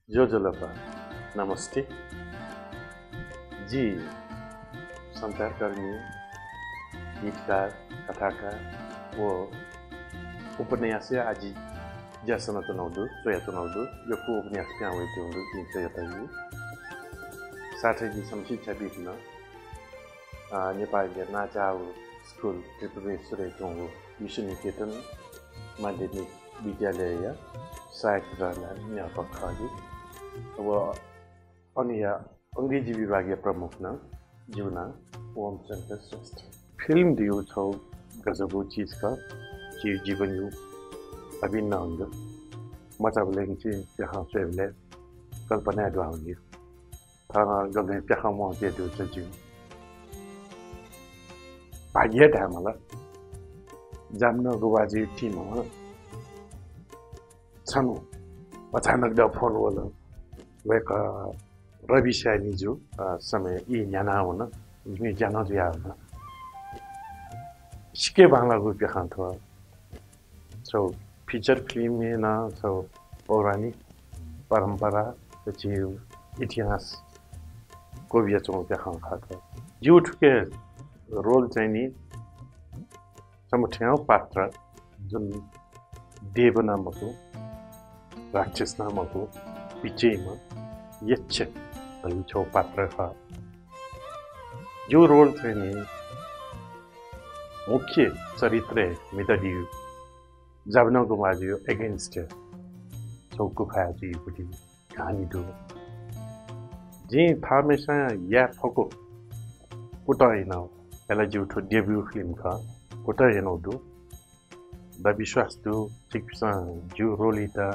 जोजोलपा नमस्ते जी संचारकर्मी गीतकार कथाकार वो उपन्यास्य आजी जसन तनाउदु सोया तनाउदु यो को उपन्यास क्या हुए थे उनको तीन से यताई साथै जी संशिक्षा बिग्न नेपाली नाचाउ स्कुल त्रिपुरेश्वर चोंगो विश्वनिकेतन माध्यमिक विद्यालय सहायक प्रधान न्यापक अब अनि अंग्रेजी विभागीय प्रमुख न जीवना ओमचंद्र श्रेष्ठ फिल्म दियो छौ गजबो चीज का जीवन यु अभिन्न अंग मचाबलेंग ची यहाँ सेवले कल्पना द्वाउंगी थाना गले त्यहाँ म के दियो छ जीव भाग्य धामला जाम्न गुवाजी टिम छनु अचानक द फोन वाला वेक रवि सैनी जो समय ये न्याना होना इसमें जाना जो यार ना सिके बांग्ला को भी खान था so फीचर फिल्म में ना so पौराणिक परंपरा सचिव इतिहास को भी अच्छों के खान खाता यूथ के रोल चाहिए समुच्चयों पात्र जो देव नामको राक्षस नामको पिछेमा यच्छ छौ पात्र था यो रोल चाहिँ मुख्य चरित्र मितदियो जाबनको माजियो अगेन्स्ट चौको खाजी पुटी कहानी दो जे थामेसा या फको पुटाइन एला जुठो डेब्यू फिल्म का पुटाइन दो द विश्वास दो ठिकसा जो रोलिता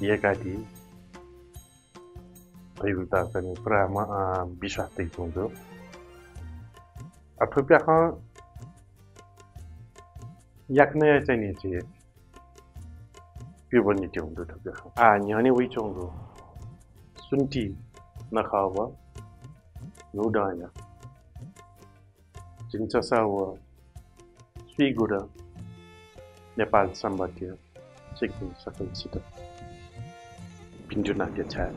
येकाटी भइबता पनि पुरामा विश्वास देख्नुहुन्छ अथवा याक्ने चाहिँ नि चाहिँ पिबनि त्यो हुन्छ थप्या न्याने वइ चोंगो सुन्टी नखावा नुडाया जिन्छसाव स्वीगुडा नेपाल सम्बन्धी सिक्किम सफल सित पिन्जुना के छ